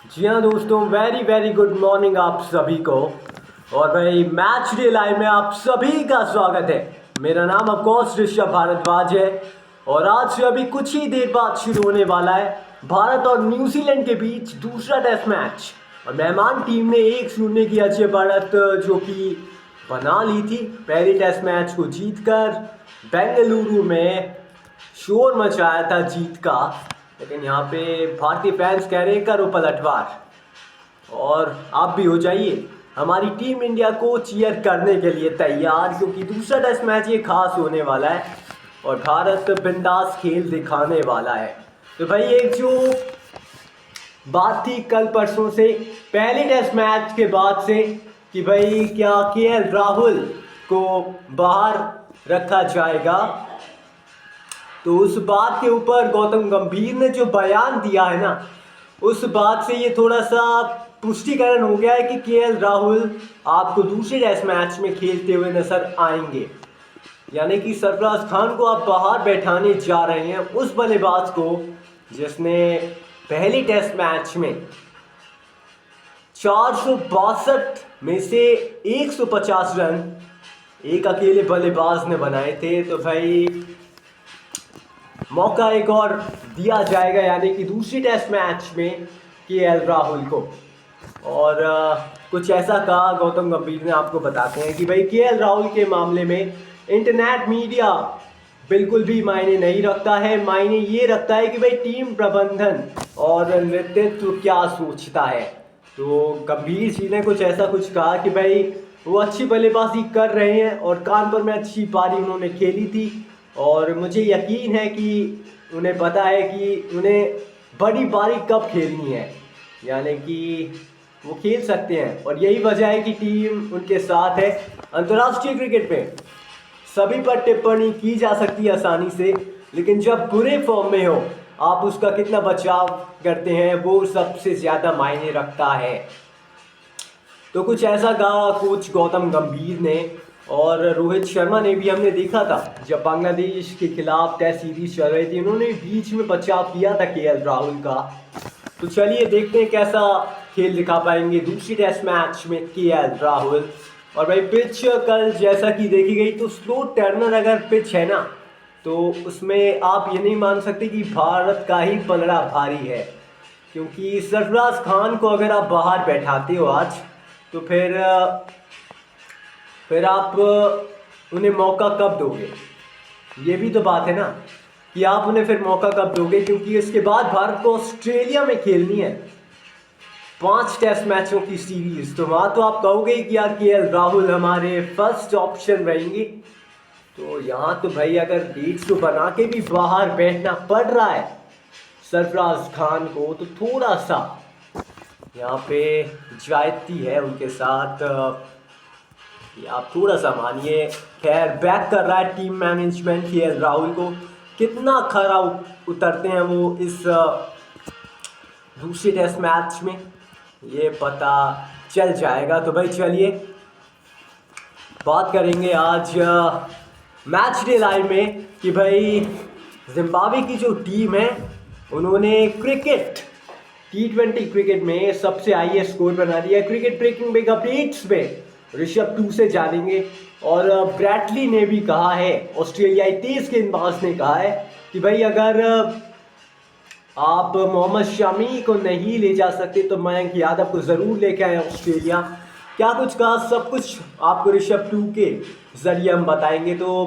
जी हाँ दोस्तों, very very good morning आप सभी को। और भाई मैच डे लाइव में आप सभी का स्वागत है। मेरा नाम ऑफकोर्स ऋषभ भारद्वाज है और आज से अभी कुछ ही देर बाद शुरू होने वाला है भारत और न्यूजीलैंड के बीच दूसरा टेस्ट मैच। और मेहमान टीम ने 1-0 की अच्छी बढ़त जो कि बना ली थी पहले टेस्ट मैच को जीतकर। बेंगलुरु में शोर मचाया था जीत का, लेकिन यहाँ पे भारतीय फैंस कह रहे हैं करो पलटवार। और आप भी हो जाइए हमारी टीम इंडिया को चीयर करने के लिए तैयार, क्योंकि दूसरा टेस्ट मैच ये खास होने वाला है और भारत बिंदास खेल दिखाने वाला है। तो भाई एक जो बात थी कल परसों से पहले टेस्ट मैच के बाद से कि भाई क्या केएल राहुल को बाहर रखा जाएगा, तो उस बात के ऊपर गौतम गंभीर ने जो बयान दिया है ना, उस बात से ये थोड़ा सा पुष्टिकरण हो गया है कि केएल राहुल आपको दूसरे टेस्ट मैच में खेलते हुए नजर आएंगे। यानी कि सरफराज खान को आप बाहर बैठाने जा रहे हैं, उस बल्लेबाज को जिसने पहले टेस्ट मैच में 462 में से 150 रन एक अकेले बल्लेबाज ने बनाए थे। तो भाई मौका एक और दिया जाएगा, यानी कि दूसरी टेस्ट मैच में केएल राहुल को। और कुछ ऐसा कहा गौतम गंभीर ने, आपको बताते हैं कि भाई केएल राहुल के मामले में इंटरनेट मीडिया बिल्कुल भी मायने नहीं रखता है। मायने ये रखता है कि भाई टीम प्रबंधन और नेतृत्व क्या सोचता है। तो गंभीर जी ने कुछ ऐसा कुछ कहा कि भाई वो अच्छी बल्लेबाजी कर रहे हैं और कानपुर में अच्छी पारी उन्होंने खेली थी और मुझे यकीन है कि उन्हें पता है कि उन्हें बड़ी पारी कब खेलनी है, यानी कि वो खेल सकते हैं। और यही वजह है कि टीम उनके साथ है। अंतर्राष्ट्रीय क्रिकेट में सभी पर टिप्पणी की जा सकती है आसानी से, लेकिन जब बुरे फॉर्म में हो आप उसका कितना बचाव करते हैं वो सबसे ज़्यादा मायने रखता है। तो कुछ ऐसा कहा कोच गौतम गंभीर ने। और रोहित शर्मा ने भी, हमने देखा था जब बांग्लादेश के खिलाफ टेस्ट सीरीज चल रही थी, उन्होंने बीच में बचाव किया था केएल राहुल का। तो चलिए देखते हैं कैसा खेल दिखा पाएंगे दूसरी टेस्ट मैच में केएल राहुल। और भाई पिच कल जैसा कि देखी गई तो स्लो टर्नर अगर पिच है ना, तो उसमें आप ये नहीं मान सकते कि भारत का ही पलड़ा भारी है, क्योंकि सरफराज खान को अगर आप बाहर बैठाते हो आज, तो फिर आप उन्हें मौका कब दोगे? ये भी तो बात है ना कि आप उन्हें फिर मौका कब दोगे, क्योंकि इसके बाद भारत को ऑस्ट्रेलिया में खेलनी है 5 टेस्ट मैचों की सीरीज। तो वहाँ तो आप कहोगे कि यार केएल राहुल हमारे फर्स्ट ऑप्शन रहेंगे। तो यहाँ तो भाई अगर 150 बना के भी बाहर बैठना पड़ रहा है सरफराज खान को, तो थोड़ा सा यहाँ पे ज्यादती है उनके साथ। ये आप थोड़ा सा मानिए। खैर बैक कर रहा है टीम मैनेजमेंट केएल राहुल को, कितना खरा उतरते हैं वो इस दूसरे टेस्ट मैच में ये पता चल जाएगा। तो भाई चलिए बात करेंगे आज मैच डे लाइव में कि भाई जिम्बाब्वे की जो टीम है उन्होंने क्रिकेट T20 क्रिकेट में सबसे हाईएस्ट स्कोर बना दिया। क्रिकेट ब्रेकिंग बिग अपडेट्स में ऋषभ 2 से जानेंगे। और ब्रैडली ने भी कहा है, ऑस्ट्रेलियाई तेज गेंदबाज ने कहा है कि भाई अगर आप मोहम्मद शमी को नहीं ले जा सकते तो मयंक यादव को ज़रूर लेके आए ऑस्ट्रेलिया। क्या कुछ कहा, सब कुछ आपको ऋषभ 2 के ज़रिए हम बताएंगे। तो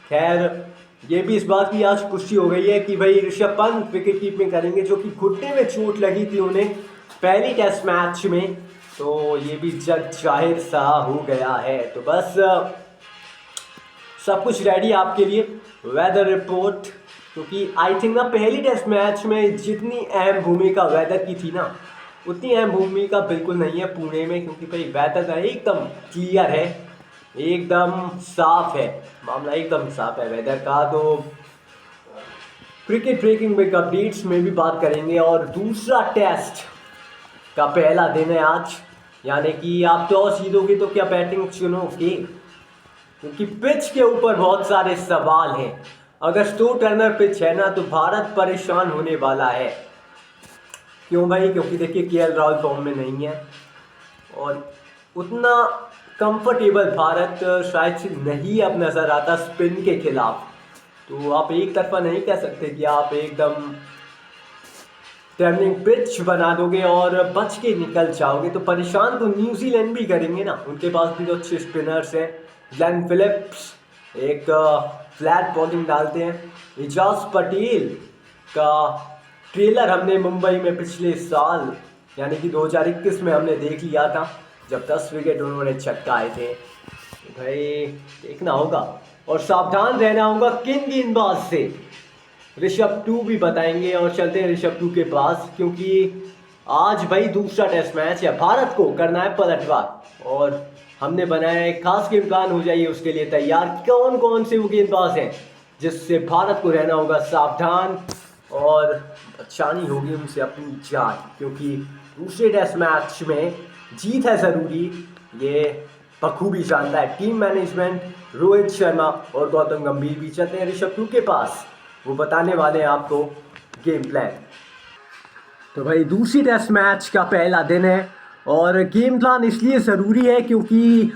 खैर ये भी इस बात की आज पुष्टि हो गई है कि भाई ऋषभ पंत विकेट कीपिंग करेंगे, जो कि घुटने में चोट लगी थी उन्हें पहली टेस्ट मैच में। तो ये भी जग जाहिर सा हो गया है। तो बस सब कुछ रेडी आपके लिए। वेदर रिपोर्ट, क्योंकि आई थिंक ना पहली टेस्ट मैच में जितनी अहम भूमिका वेदर की थी ना, उतनी अहम भूमिका बिल्कुल नहीं है पुणे में, क्योंकि भाई वेदर एकदम क्लियर है, एकदम साफ है, मामला एकदम साफ है वेदर का। तो क्रिकेट ब्रेकिंग बिग अपडेट्स में भी बात करेंगे। और दूसरा टेस्ट का पहला दिन है आज, यानी कि आप टॉस जीतोगे तो क्या बैटिंग चुनोगे, क्योंकि पिच के ऊपर बहुत सारे सवाल हैं। अगर स्लो टर्नर पिच है ना तो भारत परेशान होने वाला है। क्यों भाई? क्योंकि देखिए केएल राहुल फॉर्म में नहीं है और उतना कंफर्टेबल भारत शायद से नहीं अब नज़र आता स्पिन के खिलाफ। तो आप एक तरफा नहीं कह सकते कि आप एकदम टर्निंग पिच बना दोगे और बच के निकल जाओगे। तो परेशान तो न्यूजीलैंड भी करेंगे ना, उनके पास भी तो अच्छे स्पिनर्स हैं। ग्लेन फिलिप्स एक फ्लैट बॉलिंग डालते हैं। एजाज पटेल का ट्रेलर हमने मुंबई में पिछले साल यानी कि 2021 में हमने देख लिया था, जब 10 विकेट उन्होंने छटकाए थे। तो भाई देखना होगा और सावधान रहना होगा किन गेंदबाज से। ऋषभ टू भी बताएंगे और चलते हैं ऋषभ टू के पास, क्योंकि आज भाई दूसरा टेस्ट मैच है, भारत को करना है पलटवार और हमने बनाया एक खास गेम प्लान। हो जाइए उसके लिए तैयार। कौन कौन से वो गेंदबाज हैं जिससे भारत को रहना होगा सावधान और बचानी होगी उनसे अपनी जान, क्योंकि दूसरे टेस्ट मैच में जीत है ज़रूरी। ये बखूबी जानता है टीम मैनेजमेंट, रोहित शर्मा और गौतम गंभीर भी। चलते हैं ऋषभ टू के पास, वो बताने वाले हैं आपको गेम प्लान। तो भाई दूसरी टेस्ट मैच का पहला दिन है और गेम प्लान इसलिए ज़रूरी है क्योंकि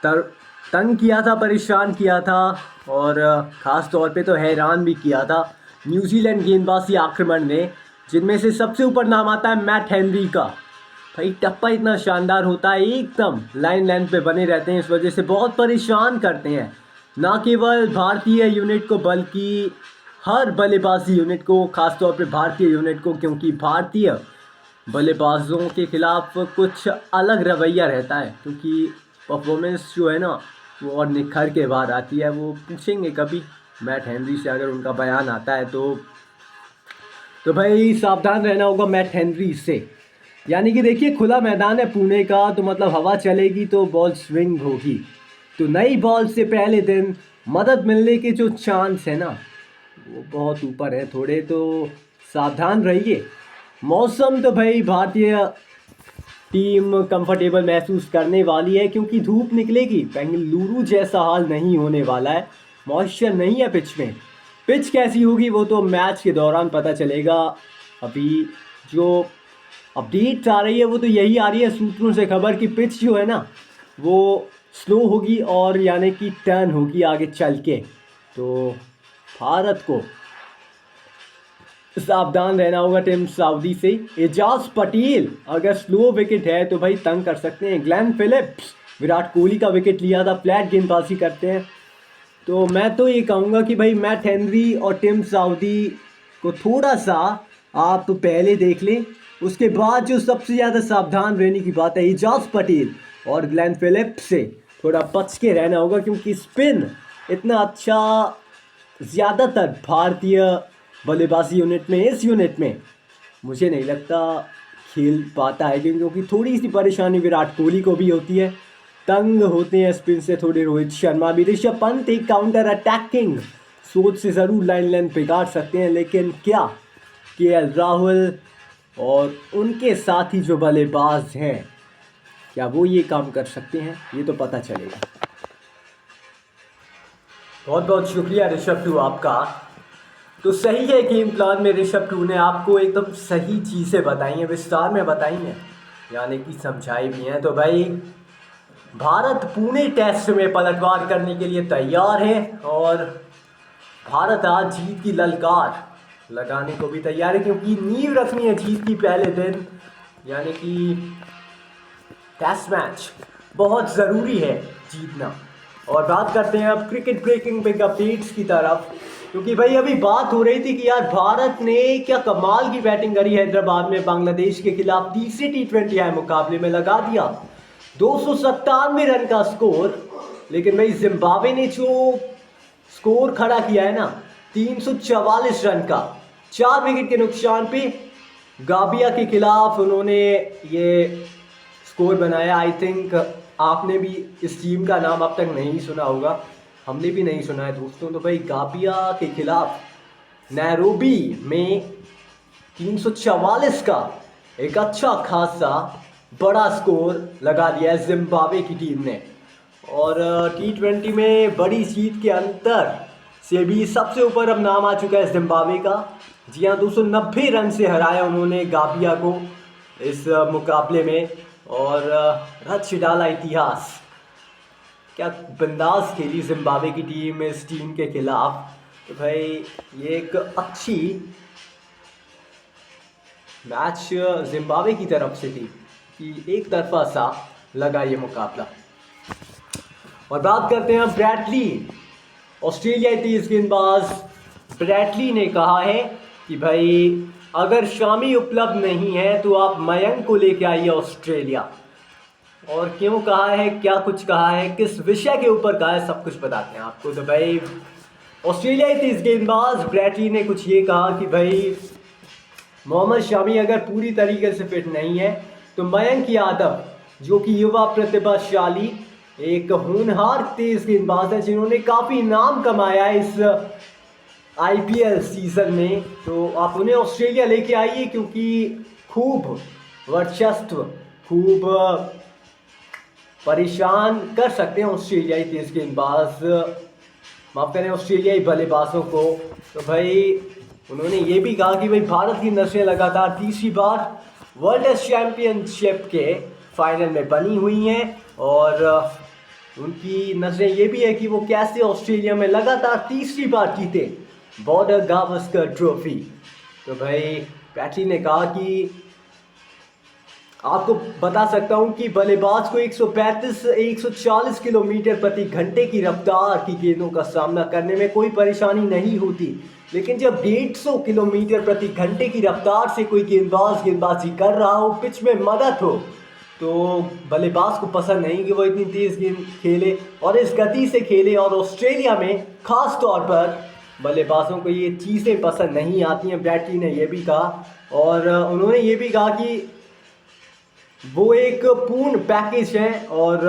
तंग किया था, परेशान किया था और ख़ास तौर पे तो हैरान भी किया था न्यूजीलैंड गेंदबाजी आक्रमण ने, जिनमें से सबसे ऊपर नाम आता है मैट हेनरी का। भाई टप्पा इतना शानदार होता है, एकदम लाइन लेंथ पे बने रहते हैं, इस वजह से बहुत परेशान करते हैं ना केवल भारतीय यूनिट को बल्कि हर बल्लेबाजी यूनिट को, खासतौर पे भारतीय यूनिट को, क्योंकि भारतीय बल्लेबाजों के खिलाफ कुछ अलग रवैया रहता है, क्योंकि परफॉर्मेंस जो है ना वो और निखर के बाहर आती है। वो पूछेंगे कभी मैट हेनरी से अगर उनका बयान आता है तो भाई सावधान रहना होगा मैट हेनरी से। यानी कि देखिए खुला मैदान है पुणे का, तो मतलब हवा चलेगी तो बॉल स्विंग होगी, तो नई बॉल से पहले दिन मदद मिलने के जो चांस है ना वो बहुत ऊपर है थोड़े, तो सावधान रहिए। मौसम तो भाई भारतीय टीम कंफर्टेबल महसूस करने वाली है, क्योंकि धूप निकलेगी, बेंगलुरु जैसा हाल नहीं होने वाला है, मॉइस्चर नहीं है पिच में। पिच कैसी होगी वो तो मैच के दौरान पता चलेगा। अभी जो अपडेट आ रही है वो तो यही आ रही है सूत्रों से खबर कि पिच जो है ना वो स्लो होगी और यानी कि टर्न होगी आगे चल के। तो भारत को सावधान रहना होगा टीम सऊदी से। एजाज पटेल अगर स्लो विकेट है तो भाई तंग कर सकते हैं। ग्लेन फिलिप्स विराट कोहली का विकेट लिया था, फ्लैट गेंदबाजी करते हैं। तो मैं तो ये कहूँगा कि भाई मैट हेनरी और टीम सऊदी को थोड़ा सा आप पहले देख लें, उसके बाद जो सबसे ज़्यादा सावधान रहने की बात है एजाज पटेल और ग्लेन फिलिप्स से थोड़ा बच के रहना होगा, क्योंकि स्पिन इतना अच्छा ज़्यादातर भारतीय बल्लेबाजी यूनिट में, इस यूनिट में मुझे नहीं लगता खेल पाता है, क्योंकि थोड़ी सी परेशानी विराट कोहली को भी होती है, तंग होते हैं स्पिन से थोड़े रोहित शर्मा भी। ऋषभ पंत एक काउंटर अटैकिंग सोच से ज़रूर लाइन लेंथ बिगाड़ सकते हैं, लेकिन क्या केएल राहुल और उनके साथी जो बल्लेबाज हैं क्या वो ये काम कर सकते हैं, ये तो पता चलेगा। बहुत बहुत शुक्रिया ऋषभ टू आपका। तो सही है गेम प्लान में ऋषभ टू ने आपको एकदम सही चीज़ें बताई हैं, विस्तार में बताई हैं, यानी कि समझाई भी हैं। तो भाई भारत पुणे टेस्ट में पलटवार करने के लिए तैयार है और भारत आज जीत की ललकार लगाने को भी तैयार है, क्योंकि नींव रखनी है जीत की पहले दिन, यानी कि टेस्ट मैच बहुत ज़रूरी है जीतना। और बात करते हैं अब क्रिकेट ब्रेकिंग बिग अपडेट्स की तरफ, क्योंकि भाई अभी बात हो रही थी कि यार भारत ने क्या कमाल की बैटिंग करी हैदराबाद में बांग्लादेश के खिलाफ तीसरे T20I मुकाबले में, लगा दिया 297 रन का स्कोर। लेकिन भाई जिम्बाब्वे ने जो स्कोर खड़ा किया है ना 344 रन का, 4 विकेट के नुकसान पे गाबिया के खिलाफ उन्होंने ये स्कोर बनाया। आई थिंक आपने भी इस टीम का नाम अब तक नहीं सुना होगा, हमने भी नहीं सुना है दोस्तों। तो भाई गाबिया के खिलाफ नैरोबी में 344 का एक अच्छा खासा बड़ा स्कोर लगा दिया है जिम्बाब्वे की टीम ने। और T20 में बड़ी जीत के अंतर से भी सबसे ऊपर अब नाम आ चुका है जिम्बाब्वे का, जी हाँ, 290 रन से हराया उन्होंने गाबिया को इस मुकाबले में और रच डाला इतिहास। क्या बिंदास खेली जिम्बाब्वे की टीम इस टीम के खिलाफ। तो भाई ये एक अच्छी मैच जिम्बाब्वे की तरफ से थी कि एक तरफा सा लगा ये मुकाबला। और बात करते हैं ब्रैडली, ऑस्ट्रेलियाई तेज गेंदबाज ब्रैडली ने कहा है कि भाई अगर शामी उपलब्ध नहीं है तो आप मयंक को लेके आइए ऑस्ट्रेलिया। और क्यों कहा है, क्या कुछ कहा है, किस विषय के ऊपर कहा है, सब कुछ बताते हैं आपको। तो भाई ऑस्ट्रेलियाई तेज गेंदबाज ब्रैडली ने कुछ ये कहा कि भाई मोहम्मद शामी अगर पूरी तरीके से फिट नहीं है तो मयंक यादव जो कि युवा प्रतिभाशाली एक होनहार तेज गेंदबाज है जिन्होंने काफ़ी नाम कमाया है इस आईपीएल सीजन में, तो आप उन्हें ऑस्ट्रेलिया लेके आइए क्योंकि खूब वर्चस्व, खूब परेशान कर सकते हैं ऑस्ट्रेलियाई तेज गेंदबाज, माफ करें ऑस्ट्रेलियाई बल्लेबाजों को। तो भाई उन्होंने ये भी कहा कि भाई भारत की नस्लें लगातार तीसरी बार वर्ल्ड टेस्ट चैंपियनशिप के फाइनल में बनी हुई हैं और उनकी नजरें ये भी है कि वो कैसे ऑस्ट्रेलिया में लगातार तीसरी बार जीते बॉर्डर गावस्कर ट्रॉफी। तो भाई पैटली ने कहा कि आपको बता सकता हूं कि बल्लेबाज को 140 किलोमीटर प्रति घंटे की रफ्तार की गेंदों का सामना करने में कोई परेशानी नहीं होती, लेकिन जब 150 किलोमीटर प्रति घंटे की रफ्तार से कोई गेंदबाज गेंदबाजी कर रहा हो, पिच में मदद हो, तो बल्लेबाज को पसंद नहीं कि वो इतनी तेज गेंद खेले और इस गति से खेले। और ऑस्ट्रेलिया में खास तौर पर बल्लेबाजों को ये चीज़ें पसंद नहीं आती हैं, ब्रैडली ने यह भी कहा। और उन्होंने ये भी कहा कि वो एक पूर्ण पैकेज है और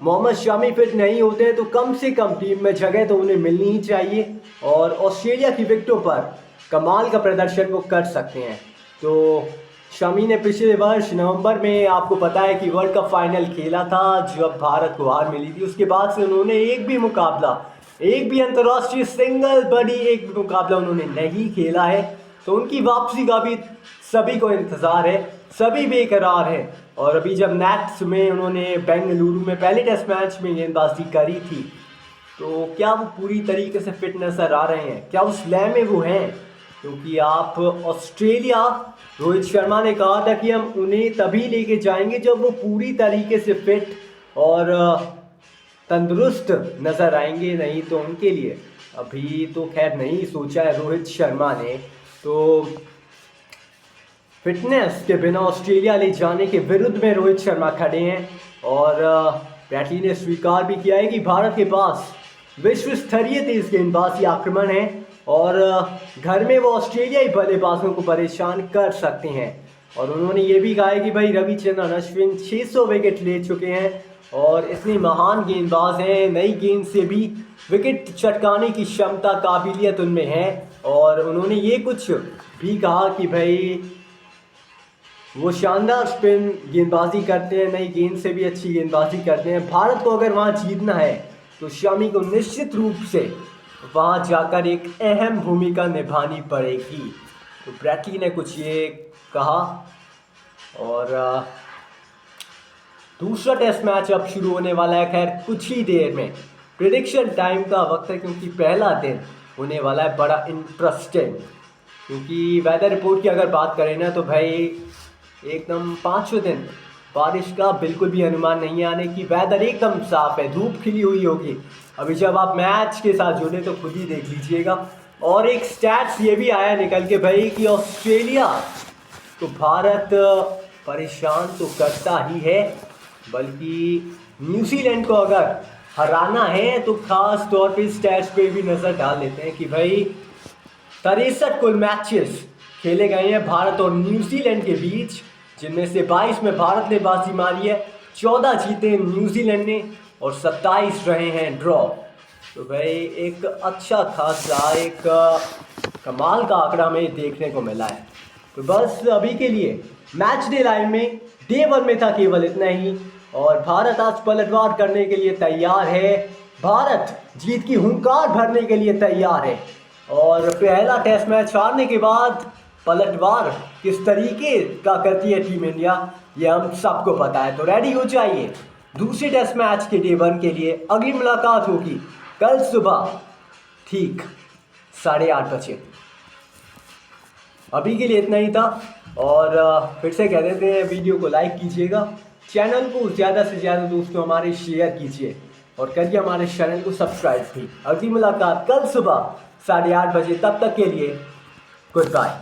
मोहम्मद शामी फिट नहीं होते हैं तो कम से कम टीम में जगह तो उन्हें मिलनी ही चाहिए और ऑस्ट्रेलिया की विकेटों पर कमाल का प्रदर्शन वो कर सकते हैं। तो शामी ने पिछले वर्ष नवंबर में आपको पता है कि वर्ल्ड कप फाइनल खेला था जब भारत को हार मिली थी। उसके बाद से उन्होंने एक भी अंतर्राष्ट्रीय सिंगल बड़ी एक भी मुकाबला उन्होंने नहीं खेला है। तो उनकी वापसी का भी सभी को इंतज़ार है, सभी बेकरार है। और अभी जब नेट्स में उन्होंने बेंगलुरु में पहले टेस्ट मैच में गेंदबाजी करी थी, तो क्या वो पूरी तरीके से फिट नजर आ रहे हैं, क्या उस लय में वो हैं? क्योंकि आप ऑस्ट्रेलिया, रोहित शर्मा ने कहा था कि हम उन्हें तभी लेके जाएंगे जब वो पूरी तरीके से फिट और तंदुरुस्त नज़र आएंगे, नहीं तो उनके लिए अभी तो खैर नहीं सोचा है रोहित शर्मा ने। तो फिटनेस के बिना ऑस्ट्रेलिया ले जाने के विरुद्ध में रोहित शर्मा खड़े हैं और ब्रैडली ने स्वीकार भी किया है कि भारत के पास विश्व स्तरीय तेज गेंदबाजी आक्रमण है और घर में वो ऑस्ट्रेलियाई बल्लेबाजों को परेशान कर सकते हैं। और उन्होंने ये भी कहा है कि भाई रविचंद्रन अश्विन 600 विकेट ले चुके हैं और इतनी महान गेंदबाज हैं, नई गेंद से भी विकेट चटकाने की क्षमता, काबिलियत उनमें है। और उन्होंने ये कुछ भी कहा कि भाई वो शानदार स्पिन गेंदबाजी करते हैं, नई गेंद से भी अच्छी गेंदबाजी करते हैं। भारत को अगर वहाँ जीतना है तो शामी को निश्चित रूप से वहाँ जाकर एक अहम भूमिका निभानी पड़ेगी। तो ब्रैडली ने कुछ ये कहा। और दूसरा टेस्ट मैच अब शुरू होने वाला है, खैर कुछ ही देर में, प्रेडिक्शन टाइम का वक्त है क्योंकि पहला दिन होने वाला है बड़ा इंटरेस्टिंग। क्योंकि वेदर रिपोर्ट की अगर बात करें ना तो भाई एकदम 5वें दिन बारिश का बिल्कुल भी अनुमान नहीं आने की, वेदर एकदम साफ है, धूप खिली हुई होगी। अभी जब आप मैच के साथ जुड़े तो खुद ही देख लीजिएगा। और एक स्टैट्स ये भी आया निकल के भाई कि ऑस्ट्रेलिया तो भारत परेशान तो करता ही है, बल्कि न्यूजीलैंड को अगर हराना है तो खास तौर पे स्टैट्स पे भी नज़र डाल लेते हैं कि भाई 63 कुल मैचेस खेले गए हैं भारत और न्यूजीलैंड के बीच, जिनमें से 22 में भारत ने बाजी मारी है, 14 जीते न्यूजीलैंड ने और 27 रहे हैं ड्रॉ। तो भाई एक अच्छा खासा एक कमाल का आंकड़ा हमें देखने को मिला है। तो बस अभी के लिए मैच डे लाइव में डे 1 में था केवल इतना ही। और भारत आज पलटवार करने के लिए तैयार है, भारत जीत की हुंकार भरने के लिए तैयार है और पहला टेस्ट मैच हारने के बाद पलटवार किस तरीके का करती है टीम इंडिया, ये हम सबको पता है। तो रेडी हो जाइए दूसरे टेस्ट मैच के डे 1 के लिए। अगली मुलाकात होगी कल सुबह ठीक 8:30 बजे। अभी के लिए इतना ही था, और फिर से कह देते हैं वीडियो को लाइक कीजिएगा, चैनल को ज़्यादा से ज़्यादा दोस्तों हमारे शेयर कीजिए और करिए हमारे चैनल को सब्सक्राइब भी। अगली मुलाकात कल सुबह 8:30 बजे, तब तक के लिए गुड बाय।